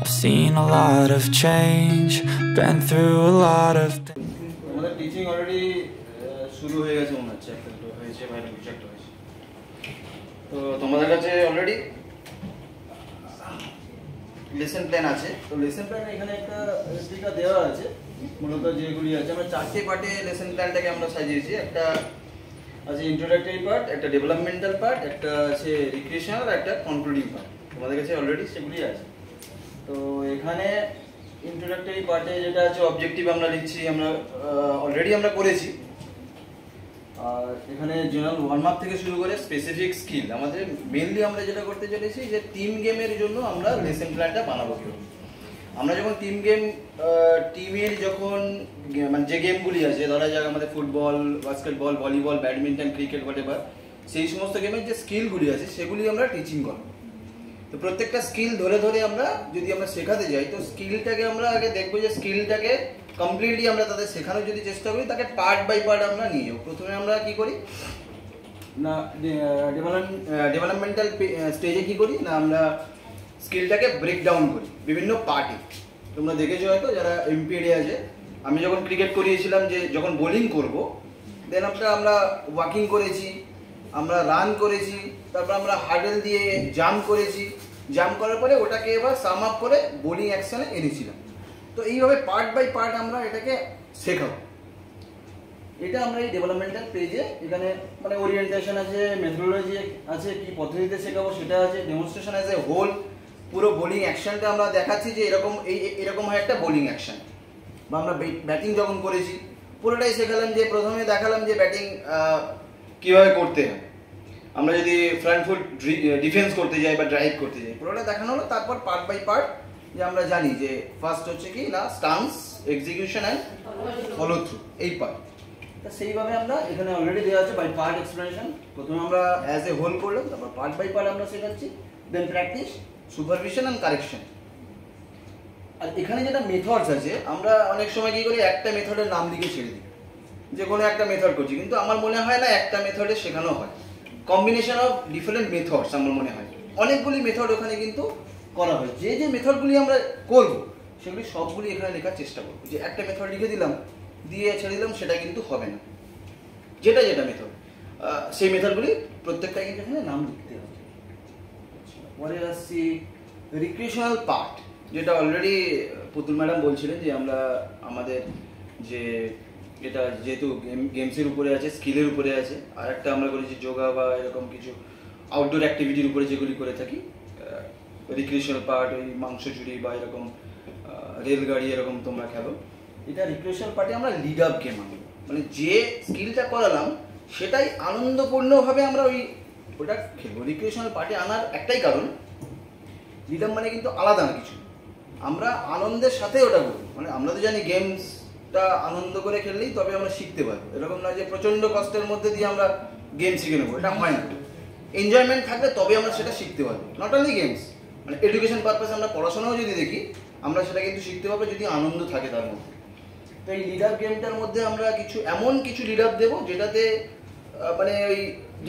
I've seen a lot of change, been through a lot of things. আমাদের teaching already শুরু হয়ে গেছে মনে হচ্ছে, একটা দুটো হয়েছে বাইরে কিছু একটা হয়েছে। তো তোমাদের কাছে অলরেডি লেসন প্ল্যান আছে। তো লেসন প্ল্যান এখানে একটা স্টিকার দেওয়া আছে, মূলত যেগুলি আছে আমরা চারটে পার্টে লেসন প্ল্যানটাকে আমরা সাজিয়েছি। একটা আছে ইন্ট্রোডাক্টরি পার্ট, একটা ডেভেলপমেন্টাল পার্ট, একটা আছে রিক্রিয়েশনাল, একটা কনক্লুডিং পার্ট। তোমাদের কাছে অলরেডি সেগুলি আছে। তো এখানে ইন্ট্রোডাক্টরি পার্টে যেটা আছে অবজেক্টিভ আমরা লিখছি, আমরা অলরেডি আমরা করেছি। আর এখানে জেনারেল ওয়ার্ম আপ থেকে শুরু করে স্পেসিফিক স্কিল, আমাদের মেইনলি আমরা যেটা করতে চলেছি যে টিম গেমের জন্য আমরা লেসন প্ল্যানটা বানাবো। আমরা যখন টিমের যখন মানে যে গেমগুলি আছে, ধরা যাক আমাদের football, basketball, volleyball, badminton, cricket, whatever, সেই সমস্ত গেমের যে স্কিলগুলি আছে সেগুলি আমরা টিচিং করবো। তো প্রত্যেকটা স্কিল ধরে ধরে আমরা যদি আমরা শেখাতে যাই, তো স্কিলটাকে আমরা আগে দেখবো যে স্কিলটাকে কমপ্লিটলি আমরা তাদের শেখানোর যদি চেষ্টা করি, তাকে পার্ট বাই পার্ট আমরা নিয়ে যাবো। প্রথমে আমরা কি করি না, ডেভেলপমেন্টাল স্টেজে কি করি না, আমরা স্কিলটাকে ব্রেকডাউন করি বিভিন্ন পার্টে। তোমরা দেখেছো হয়তো যারা এমপিএডে আছে, আমি যখন ক্রিকেট করিয়েছিলাম যে যখন বোলিং করব, দেন আমরা ওয়াকিং করেছি, আমরা রান করেছি, তারপর আমরা হার্ডেল দিয়ে জাম্প করেছি, জাম্প করার পরে ওটাকে এবার সাম আপ করে বোলিং অ্যাকশনে এনেছিলাম। তো এইভাবে পার্ট বাই পার্ট আমরা এটাকে শেখাবো। এটা আমরা এই ডেভেলপমেন্টাল পেজে এখানে মানে ওরিয়েন্টেশন আছে, মেথোডোলজি আছে, কি পদ্ধতিতে শেখাবো সেটা আছে, ডেমনস্ট্রেশন অ্যাজ এ হোল, পুরো বোলিং অ্যাকশনটা আমরা দেখাচ্ছি যে এরকম হয় একটা বোলিং অ্যাকশন। বা আমরা ব্যাটিং যখন করেছি পুরোটাই শেখালাম, যে প্রথমে দেখালাম যে ব্যাটিং কীভাবে করতে হয়। আমরা যদি ফ্রন্ট ফুট ডিফেন্স করতে যাই বা ড্রাইভ করতে যাই, পুরোটা দেখানো হলো। তারপর পার্ট বাই পার্ট যে আমরা জানি যে ফার্স্ট হচ্ছে কি না stance, execution and follow through, এই পার্ট। তো সেইভাবে আমরা এখানে অলরেডি দেওয়া আছে বাই পার্ট এক্সপ্লেনেশন। প্রথমে আমরা অ্যাজ এ হোল করলাম, তারপর পার্ট বাই পার্ট আমরা শেখাচ্ছি, then practice, supervision and correction. আর এখানে যেটা মেথডস আছে, আমরা অনেক সময় কি করি একটা মেথডের নাম লিখে ছেড়ে দিই, যে কোনো একটা মেথড করছি, কিন্তু আমার মনে হয় না একটা মেথডে শেখানো হয়, কম্বিনেশন অফ ডিফারেন্ট মেথডস আমার মনে হয়। অনেকগুলি মেথড ওখানে কিন্তু করা হয়। যে যে মেথডগুলি আমরা করব সেগুলি সবগুলি এখানে লেখার চেষ্টা করব। যে একটা মেথড লিখে দিলাম দিয়ে ছেড়ে দিলাম সেটা কিন্তু হবে না। যেটা যেটা মেথড, সেই মেথডগুলি প্রত্যেকটা কিন্তু এখানে নাম লিখতে হবে। পরে আসছি রিক্রিয়েশনাল পার্ট, যেটা অলরেডি পুতুল ম্যাডাম বলছিলেন যে আমরা আমাদের যে এটা যেহেতু গেমসের উপরে আছে, স্কিলের উপরে আছে, আর একটা আমরা করেছি যোগা বা এরকম কিছু আউটডোর অ্যাক্টিভিটির উপরে যেগুলি করে থাকি। রিক্রিয়েশনাল পার্ট ওই মাংস চুরি বা এরকম রেলগাড়ি এরকম তোমরা খেলো। এটা রিক্রিয়েশনাল পার্টে আমরা লিড আপ গেম আনবো, মানে যে স্কিলটা করালাম সেটাই আনন্দপূর্ণভাবে আমরা ওটা খেলবো। রিক্রিয়েশনাল পার্টে আনার একটাই কারণ, লিড আপ মানে কিন্তু আলাদা না কিছু, আমরা আনন্দের সাথে ওটা করবো। মানে আমরা তো জানি গেমসটা আনন্দ করে খেললেই তবে আমরা শিখতে পারবো, এরকম না যে প্রচণ্ড কষ্টের মধ্যে দিয়ে আমরা গেম শিখে নেবো, এটা হয় না। এনজয়মেন্ট থাকলে তবে আমরা সেটা শিখতে পারবো। নট অনলি গেমস, মানে এডুকেশন পারপাসে আমরা পড়াশোনাও যদি দেখি, আমরা সেটা কিন্তু শিখতে পারবো যদি আনন্দ থাকে তার মধ্যে। তো এই লিড আপ গেমটার মধ্যে আমরা এমন কিছু লিড আপ দেবো যেটাতে মানে ওই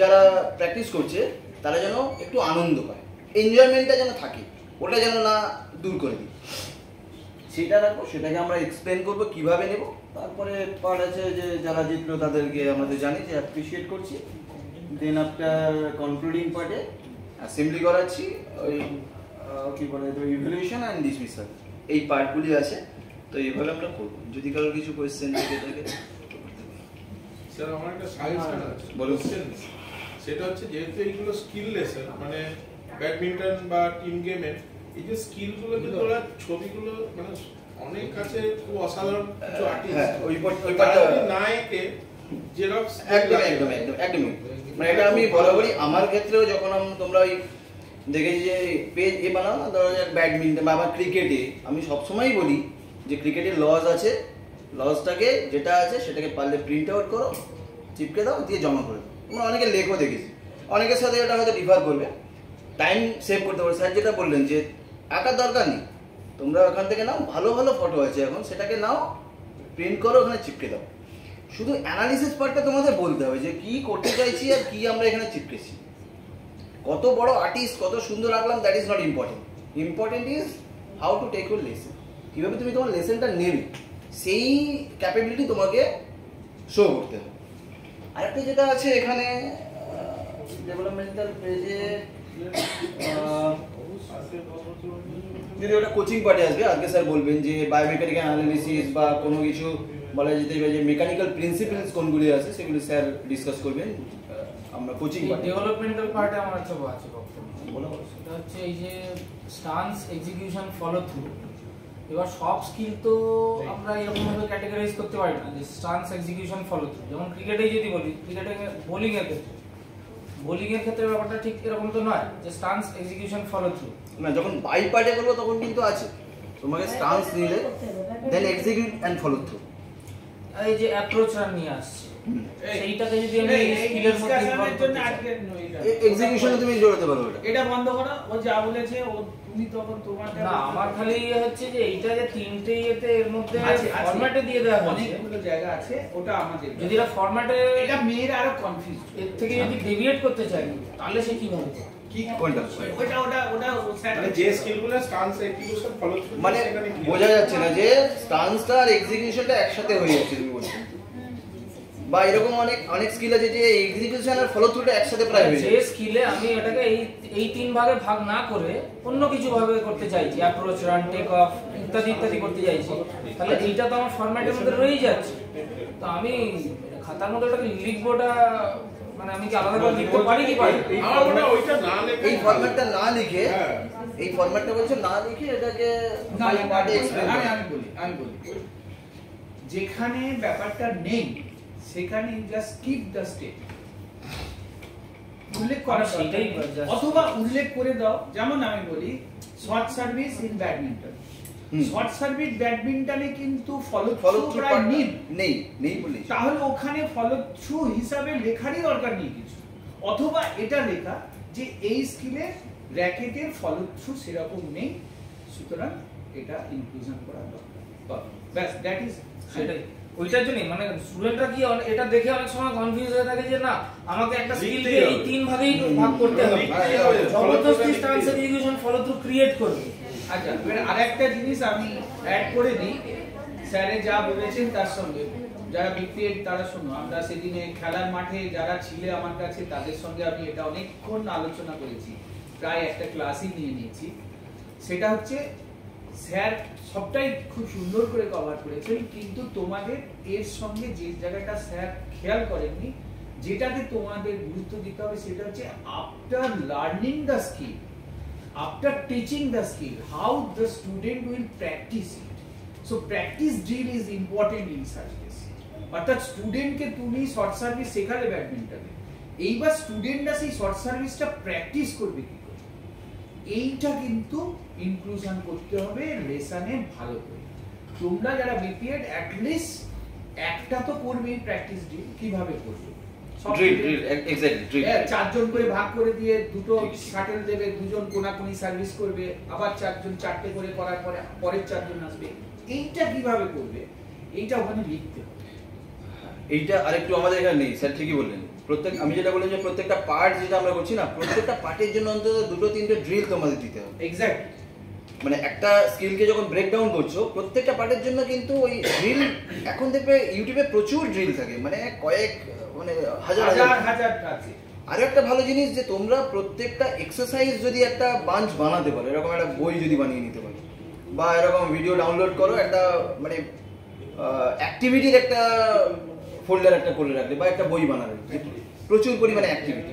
যারা প্র্যাকটিস করছে তারা যেন একটু আনন্দ পায়, এনজয়মেন্টটা যেন থাকে, ওটা যেন না দূর করে দিই, সেটা রাখবো। সেটাকে আমরা এক্সপ্লেন করবো কীভাবে নেব। তারপরে পার্ট আছে যে যারা জিতলো তাদেরকে আমাদের জানি যে অ্যাপ্রিসিয়েট করছি। দেন আফটার কনক্লুডিং পার্টে অ্যাসেম্বলি করাচ্ছি, ওই কী বলে তো ইভ্যালুয়েশন অ্যান্ড ডিসমিসাল, এই পার্টগুলি আছে। তো এইভাবে আমরা করবো। যদি কারোর কিছু কোয়েশ্চেন থেকে থাকে স্যার, আমার একটা সাজেশন আছে, বলুন। সেটা হচ্ছে যেহেতু এইগুলো স্কিল লেসন, মানে ব্যাডমিন্টন বা টিম গেমের এই যে স্কিলগুলো কিন্তু ওরা ছবিগুলো মানে অনেক কাছে খুব অসাধারণ কিছু আর্টিস্ট ওই না এঁকে জেরক্স, একদম একদম একদম একদমই, মানে এটা আমি বরাবরই আমার ক্ষেত্রেও যখন তোমরা ওই দেখেছি যে পেজ বানাও না, ধরো ব্যাডমিন্টন বা আবার ক্রিকেটে, আমি সবসময়ই বলি যে ক্রিকেটের লজ আছে, লজটাকে যেটা আছে সেটাকে পারলে প্রিন্ট আউট করো, চিপকে দাও, দিয়ে জমা করে দাও। তোমরা অনেকে লেখও দেখেছি, অনেকের সাথে এটা হয়তো ডিফার করবে, টাইম সেভ করতে পারবে। স্যার যেটা বললেন যে আঁকার দরকার নেই, তোমরা ওখান থেকে নাও, ভালো ভালো ফটো আছে এখন, সেটাকে নাও, প্রিন্ট করো, ওখানে চিপকে দাও। শুধু অ্যানালিসিস পার্টটা তোমাদের বলতে হবে যে কি করতে চাইছি আর কি আমরা এখানে চিপকেছি। কত বড় আর্টিস্ট, কত সুন্দর আঁকলাম, that is not important. Important is how to take your lesson, কীভাবে তুমি তোমার লেসনটা নেবে সেই ক্যাপাবিলিটি তোমাকে শো করতে হবে। আরেকটা যেটা আছে এখানে ডেভেলপমেন্টাল পেজে, যদি ওটা কোচিং পার্টে আসবে, আজকে স্যার বলবেন যে বায়োমেকানিক্যাল অ্যানালিসিস বা কোনো কিছু বলা যেতে পারে যে মেকানিক্যাল প্রিন্সিপালস কোনগুলি আছে সেগুলি স্যার ডিসকাস করবেন আমরা কোচিং পার্টে। ডেভেলপমেন্টাল পার্টে আমার একটা আছে বক্তব্য, সেটা হচ্ছে এই যে স্টান্স, এক্সিকিউশন, ফলো থ্রু। এবার সব স্কিল তো আমরা এরকমভাবে ক্যাটাগরাইজ করতে পারি না যে স্টান্স, এক্সিকিউশন, ফলো থ্রু। যেমন ক্রিকেটেই যদি বলি, ক্রিকেটে বোলিংয়ের ক্ষেত্রে ব্যাপারটা ঠিক এরকম তো নয় যে স্টান্স, এক্সিকিউশন, ফলো থ্রু। না, যখন বাই পার্টে করবো তখন কিন্তু আছে তোমাকে স্টান্স নিলে দেন এক্সিকিউট এন্ড ফলো থ্রু। এই যে অ্যাপ্রোচ রান নিয়ে আসছে, সেইটাকে যদি আমি স্কিলের মধ্যে ইনভলভ করতে চাই, এক্সিকিউশনে তুমি জড়াতে পারো ওটা। এটা বন্ধ করো, ও যা বলেছে ও তুমি তখন তোমার না, আমার খালি হচ্ছে যে এইটা যে তিনটে ইয়েতে এর মধ্যে আছে, ফরম্যাটে দিয়ে দেওয়া হচ্ছে, অনেকগুলো জায়গা আছে, ওটা আমাদের যদি এটা ফরম্যাটে এটা মেয়েরা আরো কনফিউজ। এর থেকে যদি ডেভিয়েট করতে চাই তাহলে সে কি হবে? কি কোনটা ওটা মানে যে স্কিলগুলো স্টান্স, এক্সিকিউশন, ফলো থ্রু, মানে বোঝা যাচ্ছে না যে স্টান্সটা আর এক্সিকিউশনটা একসাথে হয়ে যাচ্ছে তুমি বলছো, বা এরকম অনেক স্কিল আছে যে এক্সিকিউশন আর ফলো থ্রুটা একসাথে প্রায় হয়ে যে যায়। স্কিলে আমি এটাকে এই তিন ভাগে ভাগ না করে অন্য কিছু ভাবে করতে চাইছি, অ্যাপ্রোচ, রান, টেক অফ ইত্যাদি ইত্যাদি করতে চাইছি, তাহলে এইটা তো আমার ফরম্যাটের মধ্যে রয়েই যাচ্ছে। তো আমি খাতার মধ্যে ওটাকে লিখবোটা, মানে আমি কি আলাদা করে লিখতে পারি কি পারি? আমার মনে হয় ওইটা না লেখা, এই ফরম্যাটটা না লিখে, এই ফরম্যাটটা বলছে না লিখে এটাকে পার্টে এক্সপ্লেইন আমি বলি যেখানে ব্যাপারটা নেই সেখানে জাস্ট স্কিপ দ্য স্টেপ, উল্লেখ করা সেটাই, অথবা উল্লেখ করে দাও। যেমন আমি বলি short service in badminton, short service ব্যাডমিন্টনে কিন্তু ফলো থ্রু প্রায় নেই বলি, তাহলে ওখানে ফলো থ্রু হিসাবে লেখারই দরকার নেই কিছু। অথবা এটা লেখা যে এই স্কিলে র‍্যাকেটের ফলো থ্রু সেরকম নেই, সুতরাং এটা ইনক্লুশন করা দরকার। ব্যাস, দ্যাট ইজ সেটাই। ওইটার জন্যই মানে স্টুডেন্টরা কি এটা দেখে অনেক সময় কনফিউজ হয়ে থাকে যে না আমাকে একটা স্কিলকে এই তিন ভাগেই ভাগ করতে হবে, জবরদস্তি stance, execution, follow through create করবে। আচ্ছা, এবার আরেকটা জিনিস আমি অ্যাড করে দিই, স্যারে যা বলেছেন তার সঙ্গে যারা বিপিএড তারা শোনো, আমরা সেদিনে খেলার মাঠে যারা ছিলে আমার কাছে তাদের সঙ্গে আমি এটা অনেকক্ষণ আলোচনা করেছি, প্রায় একটা ক্লাসই নিয়ে নিয়েছি। সেটা হচ্ছে স্যার সবটাই খুব সুন্দর করে কভার করেছেন, কিন্তু তোমাদের এর সঙ্গে যে জায়গাটা স্যার খেয়াল করেননি, যেটাতে তোমাদের গুরুত্ব দিতে হবে সেটা হচ্ছে after learning the skill, after teaching the skill, how the student will practice it. So practice drill is important in such case. অর্থাৎ স্টুডেন্টকে তুমি শর্ট সার্ভিস শেখালে ব্যাডমিন্টনে, এইবার স্টুডেন্টরা সেই শর্ট সার্ভিসটা প্র্যাকটিস করবে কি করে, এইটা কিন্তু ইনক্লুশন করতে হবে লেসনে ভালো করে। তোমরা যারা বিপিএড অ্যাটলিস্ট একটা তো করবেই প্র্যাকটিস ড্রিল, কিভাবে করবে চারজন করে ভাগ করে দিয়ে দুটো শাটেল দেবে, দুজন কোনাকুনি সার্ভিস করবে, আবার চারজন চারটে করে করার পরে পরের চারজন আসবে, এইটা কিভাবে করবে এইটা ওখানে লিখতে হবে। এইটা আরেকটু আমাদের এখানে নেই, স্যার ঠিকই বললেন। আমি যেটা বললাম যে প্রত্যেকটা পার্ট যেটা আমরা করছি না, প্রত্যেকটা পার্টের জন্য অন্তত দুটো তিনটে ড্রিল তোমাদের দিতে হবে। এক্স্যাক্টলি, মানে একটা স্কিলকে যখন ব্রেকডাউন করছো প্রত্যেকটা পার্টের জন্য কিন্তু ওই ড্রিল, এখন দেখবে ইউটিউবে প্রচুর ড্রিল থাকে, মানে কয়েক মানে হাজার হাজার আছে। আর একটা ভালো জিনিস যে তোমরা প্রত্যেকটা এক্সারসাইজ যদি একটা বাঞ্চ বানাতে পারো, এরকম একটা বই যদি বানিয়ে নিতে পারো, বা এরকম ভিডিও ডাউনলোড করো, একটা মানে অ্যাক্টিভিটির একটা ফোল্ডার একটা করে রাখলে, বা একটা বই বানালে প্রচুর পরিমাণে অ্যাক্টিভিটি।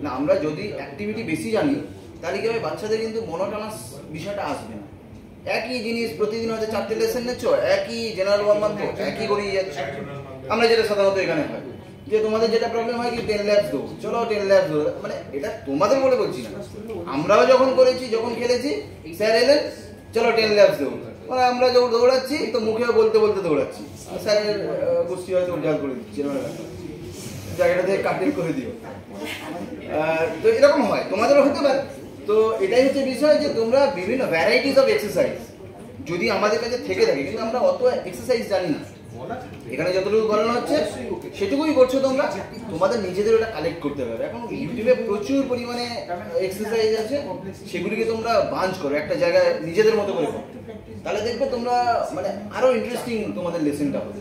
না, আমরা যদি অ্যাক্টিভিটি বেশি জানি তাহলে কি হবে, বাচ্চাদের কিন্তু মনোটোনাস বিষয়টা আসবে না। একই জিনিস প্রতিদিন হয়তো 4টে লেসন নিচ্ছ, একই জেনারেল ওয়ান মান্থ একই করেই যাচ্ছে। আমরা যেটা সাধারণত এখানে হয় যে তোমাদের যেটা প্রবলেম হয় কি 10 ল্যাপস দো, চলো 10 ল্যাপস দো, মানে এটা তোমাদের বলে বলছি না, আমরাও যখন করেছি, যখন খেলেছি, স্যার এলেন চলো 10 ল্যাপস দো, মানে আমরা যখন দৌড়াচ্ছি তো মুখেও বলতে বলতে দৌড়াচ্ছি, স্যারের গোষ্ঠী হয়তো উদ্ধার করে দিচ্ছি, জায়গাটা থেকে কাটিং করে দিও। তো এরকম হয়, তোমাদেরও হতে পারে। তো এটাই হচ্ছে বিষয় যে তোমরা বিভিন্ন ভ্যারাইটিস অফ এক্সারসাইজ যদি আমাদের কাছে থেকে থাকে, কিন্তু আমরা অত এক্সারসাইজ জানি না, এখানে যতটুকু করানো হচ্ছে সেটুকুই করছো তোমরা, তোমাদের নিজেদের ওটা কালেক্ট করতে হবে। এখন ইউটিউবে প্রচুর পরিমাণে এক্সারসাইজ আছে, সেগুলিকে তোমরা বাঞ্চ করো একটা জায়গায় নিজেদের মতো করে করো, তাহলে দেখবে তোমরা মানে আরো ইন্টারেস্টিং তোমাদের লেসনটা হবে।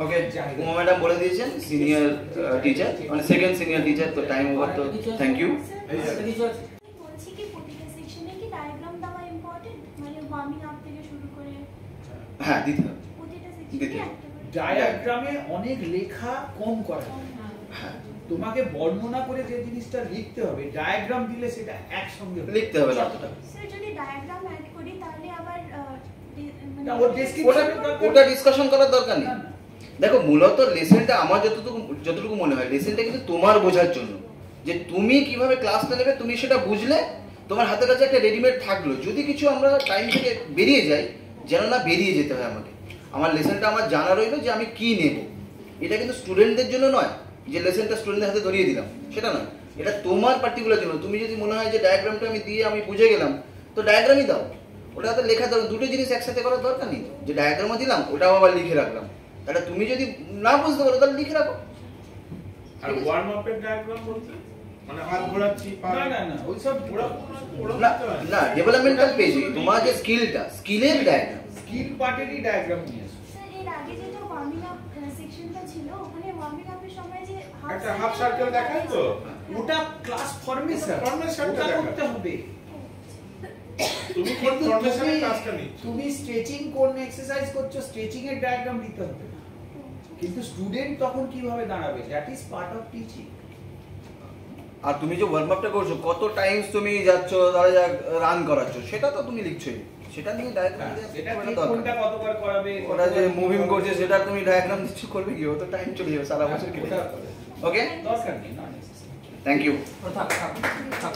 ওকে, উমা ম্যাডাম বলে দিয়েছেন সিনিয়র টিচার, মানে সেকেন্ড সিনিয়র টিচার, তো টাইম ওভার, তো থ্যাংক ইউ। বলছি কি প্রতিটা সেকশনে কি ডায়াগ্রাম দেওয়া ইম্পর্টেন্ট, মানে ওয়ার্মিং আপ থেকে শুরু করে হ্যাঁ দিতে হবে, প্রতিটা দিতে সেকশনে হবে। ডায়াগ্রামে অনেক লেখা কম করা যায়। হ্যাঁ তোমাকে বর্ণনা করে যে জিনিসটা লিখতে হবে, ডায়াগ্রাম দিলে সেটা একসঙ্গে লিখতে হবে না অতটা। স্যার যদি ডায়াগ্রাম অ্যাড করি তাহলে আবার না, ওর ডেসক্রিপশনের দরকার ওটা ডিসকাশন করার দরকার নেই। না, না। দেখো মূলত লেসনটা আমার যতটুকু মনে হয় লেসনটা কিন্তু তোমার বোঝার জন্য, যে তুমি কিভাবে ক্লাসটা নেবে তুমি সেটা বুঝলে তোমার হাতের কাছে একটা রেডিমেড থাকলো। যদি কিছু আমরা টাইম থেকে বেরিয়ে যাই, যেন না বেরিয়ে যেতে হয় আমাকে, আমার লেসনটা আমার জানা রইলো যে আমি কি নেব। এটা কিন্তু স্টুডেন্টদের জন্য নয় যে লেসনটা স্টুডেন্টদের হাতে ধরিয়ে দিলাম, সেটা নয়, এটা তোমার পার্টিকুলার জন্য। তুমি যদি মনে হয় যে ডায়াগ্রামটা আমি দিয়ে আমি বুঝে গেলাম, তো ডায়াগ্রামই দাও, ওটা হাতে লেখা দাও। দুটো জিনিস একসাথে করার দরকার নেই, যে ডায়াগ্রামও দিলাম ওটাও আবার লিখে রাখলাম। তাহলে তুমি যদি না বুঝতে পারো তাহলে লিখে রাখো। আর ওয়ার্ম আপের ডায়াগ্রাম বলতে মানে হাত ঘোরাচ্ছি, পা না না না, ওইসব না না, ডেভেলপমেন্টাল পেজে তোমার যে স্কিলের ডায়াগ্রাম, স্কিল পার্টেরই ডায়াগ্রাম নিয়ে আসো। স্যার এর আগে যেটা ওয়ার্মিং আপ সেকশনটা ছিল, ওখানে ওয়ার্মিং আপের সময় যে একটা হাফ সার্কেল দেখায় তো, ওটা ক্লাস ফরমেশন, ফরমেশনটা ওটা দেখায়। করতে হবে। তুমি কি কিন্তু ফরমেশনের কাজটা নিচ্ছ, তুমি স্ট্রেচিং কোন এক্সারসাইজ করছো, স্ট্রেচিং এর ডায়াগ্রাম দিতে হবে। কিন্তু স্টুডেন্ট তখন কিভাবে দাঁড়াবে, that is part of teaching. আর তুমি যে ওয়ার্ম আপটা করছো কত টাইমস তুমি যাচ্ছ, ধরা যাক রান করাচ্ছ, সেটা তো তুমি লিখছোই, সেটা নিয়ে ডায়াগ্রাম এটা কোনটা কতবার করাবে, ওটা যে মুভিং করছে সেটা তুমি ডায়াগ্রাম দিচ্ছ, করবে কি, ও তো টাইম চলে যাবে সারা বছর কেটে। ওকে, দরকার নেই, না থ্যাংক ইউ। থাক থাক থাক।